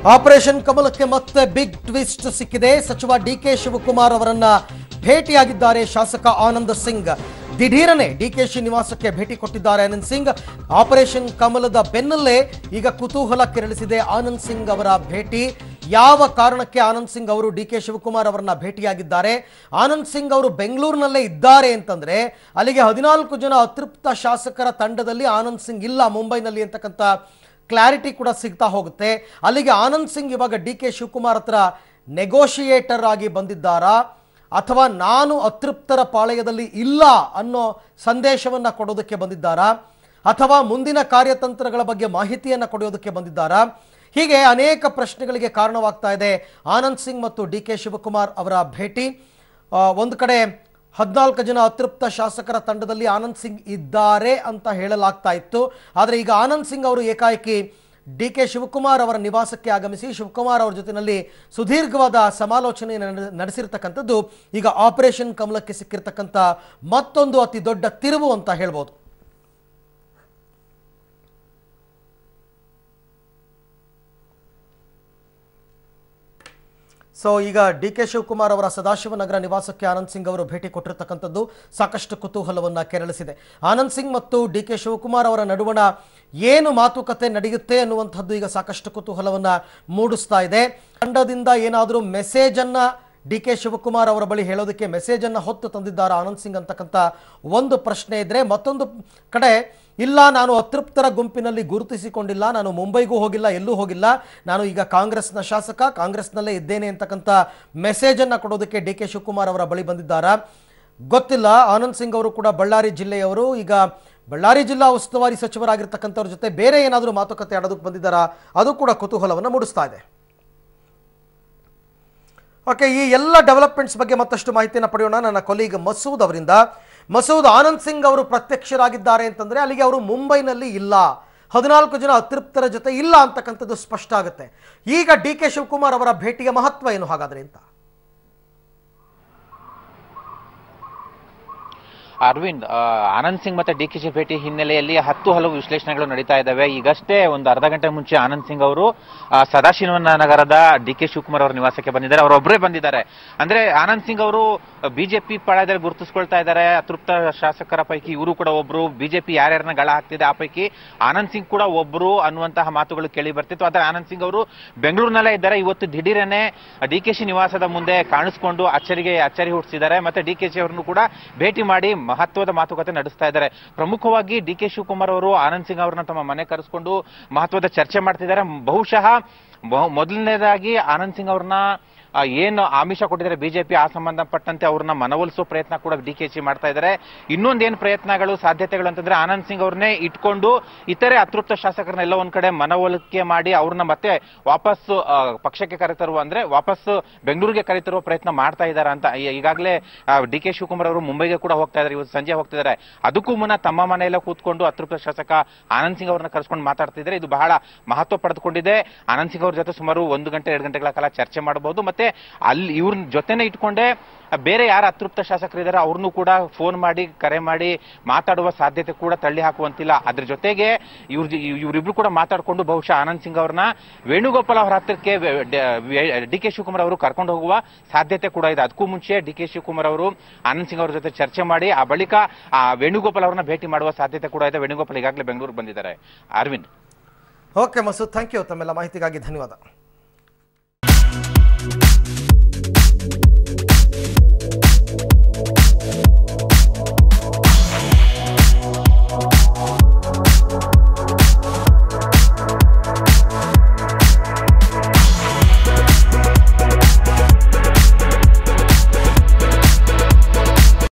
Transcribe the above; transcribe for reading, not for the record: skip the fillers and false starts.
Operation ಕಮಲಕ್ಕೆ ಮತ್ತೆ big twist ಸಿಕ್ಕಿದೆ. ಸಚಿವ ಡಿಕೆ ಶಿವಕುಮಾರ್ ಅವರನ್ನ ಭೇಟಿಯಾಗಿದ್ದಾರೆ ಶಾಸಕ ಆನಂದ್ ಸಿಂಗ್. ದಿಢೀರನೆ ಡಿಕೆಶಿ ನಿವಾಸಕ್ಕೆ ಭೇಟಿ ಕೊಟ್ಟಿದ್ದಾರೆ ಆನಂದ್ ಸಿಂಗ್. ಆಪರೇಷನ್ ಕಮಲದ ಬೆನ್ನಲ್ಲೇ ಈಗ ಕುತೂಹಲ ಕೆರಳಿಸಿದೆ ಆನಂದ್ ಸಿಂಗ್ ಅವರ ಭೇಟಿ. ಯಾವ ಕಾರಣಕ್ಕೆ ಆನಂದ್ ಸಿಂಗ್ ಅವರು ಡಿಕೆ ಶಿವಕುಮಾರ್ ಅವರನ್ನ ಭೇಟಿಯಾಗಿದ್ದಾರೆ? ಆನಂದ್ ಸಿಂಗ್ ಅವರು ಬೆಂಗಳೂರಿನಲ್ಲೇ ಇದ್ದಾರೆ ಅಂತಂದ್ರೆ ಅಲ್ಲಿಗೆ 14 ಜನ ಅತೃಪ್ತ ಶಾಸಕರ ತಂಡದಲ್ಲಿ ಆನಂದ್ ಸಿಂಗ್ ಇಲ್ಲ ಮುಂಬೈನಲ್ಲಿ ಅಂತಕ್ಕಂಥ ಕ್ಲಾರಿಟಿ ಕೂಡ ಸಿಗ್ತಾ ಹೋಗುತ್ತೆ. ಅಲ್ಲಿಗೆ ಆನಂದ್ ಸಿಂಗ್ ಇವಾಗ ಡಿಕೆ ಶಿವಕುಮಾರ್ ಹತ್ರ ನೆಗೋಷಿಯೇಟರ್ ಆಗಿ ಬಂದಿದ್ದಾರಾ ಅಥವಾ ನಾನು ಅತೃಪ್ತರ ಪಾಳೆಯದಲ್ಲಿ ಇಲ್ಲ ಅನ್ನೋ ಸಂದೇಶವನ್ನ ಕೊಡೋದಕ್ಕೆ ಬಂದಿದ್ದಾರಾ ಅಥವಾ ಮುಂದಿನ ಕಾರ್ಯತಂತ್ರಗಳ ಬಗ್ಗೆ ಮಾಹಿತಿಯನ್ನು ಕೊಡೋದಕ್ಕೆ ಬಂದಿದ್ದಾರಾ? ಹೀಗೆ ಅನೇಕ ಪ್ರಶ್ನೆಗಳಿಗೆ ಕಾರಣವಾಗ್ತಾ ಇದೆ ಆನಂದ್ ಸಿಂಗ್ ಮತ್ತು ಡಿಕೆ ಶಿವಕುಮಾರ್ ಅವರ ಭೇಟಿ. ಒಂದು ಕಡೆ 14 ಜನ ಅತೃಪ್ತ ಶಾಸಕರ ತಂಡದಲ್ಲಿ ಆನಂದ್ ಸಿಂಗ್ ಇದ್ದಾರೆ ಅಂತ ಹೇಳಲಾಗ್ತಾ ಇತ್ತು. ಆದರೆ ಈಗ ಆನಂದ್ ಸಿಂಗ್ ಅವರು ಏಕಾಏಕಿ ಡಿಕೆ ಶಿವಕುಮಾರ್ ಅವರ ನಿವಾಸಕ್ಕೆ ಆಗಮಿಸಿ ಶಿವಕುಮಾರ್ ಅವರ ಜೊತೆಯಲ್ಲಿ ಸುದೀರ್ಘವಾದ ಸಮಾಲೋಚನೆ ನಡೆಸಿರ್ತಕ್ಕಂಥದ್ದು ಈಗ ಆಪರೇಷನ್ ಕಮಲಕ್ಕೆ ಸಿಕ್ಕಿರ್ತಕ್ಕಂಥ ಮತ್ತೊಂದು ಅತಿ ದೊಡ್ಡ ತಿರುವು ಅಂತ ಹೇಳ್ಬೋದು. ಸೊ ಈಗ ಡಿಕೆ ಶಿವಕುಮಾರ್ ಅವರ ಸದಾಶಿವನಗರ ನಿವಾಸಕ್ಕೆ ಆನಂದ್ ಸಿಂಗ್ ಅವರು ಭೇಟಿ ಕೊಟ್ಟಿರ್ತಕ್ಕಂಥದ್ದು ಸಾಕಷ್ಟು ಕುತೂಹಲವನ್ನು ಕೆರಳಿಸಿದೆ. ಆನಂದ್ ಸಿಂಗ್ ಮತ್ತು ಡಿಕೆ ಶಿವಕುಮಾರ್ ಅವರ ನಡುವಣ ಏನು ಮಾತುಕತೆ ನಡೆಯುತ್ತೆ ಅನ್ನುವಂಥದ್ದು ಈಗ ಸಾಕಷ್ಟು ಕುತೂಹಲವನ್ನು ಮೂಡಿಸ್ತಾ ಇದೆ. ತಂಡದಿಂದ ಏನಾದರೂ ಮೆಸೇಜನ್ನು ಡಿಕೆ ಶಿವಕುಮಾರ್ ಅವರ ಬಳಿ ಹೇಳೋದಕ್ಕೆ ಮೆಸೇಜನ್ನು ಹೊತ್ತು ತಂದಿದ್ದಾರೆ ಆನಂದ್ ಸಿಂಗ್ ಅಂತಕ್ಕಂಥ ಒಂದು ಪ್ರಶ್ನೆ ಇದ್ದರೆ, ಮತ್ತೊಂದು ಕಡೆ ಇಲ್ಲ ನಾನು ಅತೃಪ್ತರ ಗುಂಪಿನಲ್ಲಿ ಗುರುತಿಸಿಕೊಂಡಿಲ್ಲ, ನಾನು ಮುಂಬೈಗೂ ಹೋಗಿಲ್ಲ, ಎಲ್ಲೂ ಹೋಗಿಲ್ಲ, ನಾನು ಈಗ ಕಾಂಗ್ರೆಸ್ನ ಶಾಸಕ, ಕಾಂಗ್ರೆಸ್ನಲ್ಲೇ ಇದ್ದೇನೆ ಅಂತಕ್ಕಂಥ ಮೆಸೇಜನ್ನು ಕೊಡೋದಕ್ಕೆ ಡಿಕೆ ಶಿವಕುಮಾರ್ ಅವರ ಬಳಿ ಬಂದಿದ್ದಾರಾ ಗೊತ್ತಿಲ್ಲ. ಆನಂದ್ ಸಿಂಗ್ ಅವರು ಕೂಡ ಬಳ್ಳಾರಿ ಜಿಲ್ಲೆಯವರು, ಈಗ ಬಳ್ಳಾರಿ ಜಿಲ್ಲಾ ಉಸ್ತುವಾರಿ ಸಚಿವರಾಗಿರ್ತಕ್ಕಂಥವ್ರ ಜೊತೆ ಬೇರೆ ಏನಾದರೂ ಮಾತುಕತೆ ಆಡೋದಕ್ಕೆ ಬಂದಿದ್ದಾರಾ ಅದು ಕೂಡ ಕುತೂಹಲವನ್ನು ಮೂಡಿಸ್ತಾ ಇದೆ. ಓಕೆ, ಈ ಎಲ್ಲ ಡೆವಲಪ್ಮೆಂಟ್ಸ್ ಬಗ್ಗೆ ಮತ್ತಷ್ಟು ಮಾಹಿತಿಯನ್ನು ಪಡೆಯೋಣ ನನ್ನ ಕೊಲೀಗ್ ಮಸೂದ್ ಅವರಿಂದ. ಮಸೂದ್, ಆನಂದ್ ಸಿಂಗ್ ಅವರು ಪ್ರತ್ಯಕ್ಷರಾಗಿದ್ದಾರೆ ಅಂತಂದ್ರೆ ಅಲ್ಲಿಗೆ ಅವರು ಮುಂಬೈನಲ್ಲಿ ಇಲ್ಲ, 14 ಜನ ಅತೃಪ್ತರ ಜೊತೆ ಇಲ್ಲ ಅಂತಕ್ಕಂಥದ್ದು ಸ್ಪಷ್ಟ ಆಗುತ್ತೆ. ಈಗ ಡಿಕೆ ಶಿವಕುಮಾರ್ ಅವರ ಭೇಟಿಯ ಮಹತ್ವ ಏನು ಹಾಗಾದ್ರೆ ಅಂತ? ಅರವಿಂದ್, ಆನಂದ್ ಸಿಂಗ್ ಮತ್ತೆ ಡಿಕೆಶಿ ಭೇಟಿ ಹಿನ್ನೆಲೆಯಲ್ಲಿ ಹಲವು ವಿಶ್ಲೇಷಣೆಗಳು ನಡೀತಾ ಇದ್ದಾವೆ. ಈಗಷ್ಟೇ ಒಂದು ಅರ್ಧ ಗಂಟೆ ಮುಂಚೆ ಆನಂದ್ ಸಿಂಗ್ ಅವರು ಸದಾಶಿವನಗರದ ಡಿಕೆ ಶಿವಕುಮಾರ್ ಅವರ ನಿವಾಸಕ್ಕೆ ಬಂದಿದ್ದಾರೆ. ಅವರೊಬ್ಬರೇ ಬಂದಿದ್ದಾರೆ. ಅಂದ್ರೆ ಆನಂದ್ ಸಿಂಗ್ ಅವರು ಬಿಜೆಪಿ ಪಾಳ್ಯದಲ್ಲಿ ಗುರುತಿಸ್ಕೊಳ್ತಾ ಇದ್ದಾರೆ. ಅತೃಪ್ತ ಶಾಸಕರ ಪೈಕಿ ಇವರು ಕೂಡ ಒಬ್ರು, ಬಿಜೆಪಿ ಯಾರ್ಯಾರನ್ನ ಗಳ ಹಾಕ್ತಿದೆ ಆ ಪೈಕಿ ಆನಂದ್ ಸಿಂಗ್ ಕೂಡ ಒಬ್ರು ಅನ್ನುವಂತಹ ಮಾತುಗಳು ಕೇಳಿ ಬರ್ತಿತ್ತು. ಆದ್ರೆ ಆನಂದ್ ಸಿಂಗ್ ಅವರು ಬೆಂಗಳೂರಿನಲ್ಲೇ ಇದ್ದಾರೆ. ಇವತ್ತು ದಿಢೀರನೆ ಡಿಕೆಶಿ ನಿವಾಸದ ಮುಂದೆ ಕಾಣಿಸ್ಕೊಂಡು ಅಚ್ಚರಿ ಹುಟ್ಟಿಸಿದ್ದಾರೆ. ಮತ್ತೆ ಡಿಕೆಶಿ ಅವರನ್ನು ಕೂಡ ಭೇಟಿ ಮಾಡಿ ಮಹತ್ವದ ಮಾತುಕತೆ ನಡೆಸ್ತಾ ಇದ್ದಾರೆ. ಪ್ರಮುಖವಾಗಿ ಡಿಕೆ ಶಿವಕುಮಾರ್ ಅವರು ಆನಂದ್ ಸಿಂಗ್ ಅವರನ್ನ ತಮ್ಮ ಮನೆ ಕರೆಸಿಕೊಂಡು ಮಹತ್ವದ ಚರ್ಚೆ ಮಾಡ್ತಿದ್ದಾರೆ. ಬಹುಶಃ ಮೊದಲನೇದಾಗಿ ಆನಂದ್ ಸಿಂಗ್ ಅವ್ರನ್ನ ಏನು ಆಮಿಷ ಕೊಟ್ಟಿದ್ದಾರೆ ಬಿಜೆಪಿ, ಆ ಸಂಬಂಧಪಟ್ಟಂತೆ ಅವ್ರನ್ನ ಮನವೊಲಿಸುವ ಪ್ರಯತ್ನ ಕೂಡ ಡಿಕೆಶಿ ಮಾಡ್ತಾ ಇದ್ದಾರೆ. ಇನ್ನೊಂದೇನು ಪ್ರಯತ್ನಗಳು ಸಾಧ್ಯತೆಗಳು ಅಂತಂದ್ರೆ ಆನಂದ್ ಸಿಂಗ್ ಅವ್ರನ್ನೇ ಇಟ್ಕೊಂಡು ಇತರೆ ಅತೃಪ್ತ ಶಾಸಕರನ್ನ ಎಲ್ಲ ಒಂದ್ ಕಡೆ ಮನವೊಲಿಕೆ ಮಾಡಿ ಅವ್ರನ್ನ ಮತ್ತೆ ವಾಪಸ್ ಪಕ್ಷಕ್ಕೆ ಕರೆತರುವ, ಅಂದ್ರೆ ವಾಪಸ್ ಬೆಂಗಳೂರಿಗೆ ಕರೆತರುವ ಪ್ರಯತ್ನ ಮಾಡ್ತಾ ಇದ್ದಾರೆ ಅಂತ. ಈಗಾಗಲೇ ಡಿಕೆ ಶಿವಕುಮಾರ್ ಅವರು ಮುಂಬೈಗೆ ಕೂಡ ಹೋಗ್ತಾ ಇದ್ದಾರೆ, ಇವತ್ತು ಸಂಜೆ ಹೋಗ್ತಿದ್ದಾರೆ. ಅದಕ್ಕೂ ಮುನ್ನ ತಮ್ಮ ಮನೆಯಲ್ಲ ಕೂತ್ಕೊಂಡು ಅತೃಪ್ತ ಶಾಸಕ ಆನಂದ್ ಸಿಂಗ್ ಅವ್ರನ್ನ ಕರೆಸ್ಕೊಂಡು ಮಾತಾಡ್ತಿದ್ದಾರೆ. ಇದು ಬಹಳ ಮಹತ್ವ ಪಡೆದುಕೊಂಡಿದೆ. ಆನಂದ್ ಸಿಂಗ್ ಅವ್ರ ಜೊತೆ ಸುಮಾರು 1 ಗಂಟೆ 2 ಗಂಟೆಗಳ ಕಾಲ ಚರ್ಚೆ ಮಾಡಬಹುದು. ಮತ್ತೆ ಅಲ್ಲಿ ಇವ್ರ ಜೊತೆನೆ ಇಟ್ಕೊಂಡೆ ಬೇರೆ ಯಾರು ಅತೃಪ್ತ ಶಾಸಕರಿದ್ದಾರೆ ಅವ್ರನ್ನೂ ಕೂಡ ಫೋನ್ ಮಾಡಿ ಕರೆ ಮಾಡಿ ಮಾತಾಡುವ ಸಾಧ್ಯತೆ ಕೂಡ ತಳ್ಳಿ ಹಾಕುವಂತಿಲ್ಲ. ಅದ್ರ ಜೊತೆಗೆ ಇವರಿಬ್ರು ಕೂಡ ಮಾತಾಡ್ಕೊಂಡು ಬಹುಶಃ ಆನಂದ್ ಸಿಂಗ್ ಅವ್ರನ್ನ ವೇಣುಗೋಪಾಲ್ ಅವರ ಹತ್ತಿರಕ್ಕೆ ಡಿಕೆ ಶಿವಕುಮಾರ್ ಅವರು ಕರ್ಕೊಂಡು ಹೋಗುವ ಸಾಧ್ಯತೆ ಕೂಡ ಇದೆ. ಅದಕ್ಕೂ ಮುಂಚೆ ಡಿಕೆ ಶಿವಕುಮಾರ್ ಅವರು ಆನಂದ್ ಸಿಂಗ್ ಅವರ ಜೊತೆ ಚರ್ಚೆ ಮಾಡಿ ಆ ಬಳಿಕ ವೇಣುಗೋಪಾಲ್ ಅವರನ್ನ ಭೇಟಿ ಮಾಡುವ ಸಾಧ್ಯತೆ ಕೂಡ ಇದೆ. ವೇಣುಗೋಪಾಲ್ ಈಗಾಗಲೇ ಬೆಂಗಳೂರು ಬಂದಿದ್ದಾರೆ. Arvind. Okay Masood, thank you. ತಮ್ಮೆಲ್ಲ ಮಾಹಿತಿಗಾಗಿ ಧನ್ಯವಾದ.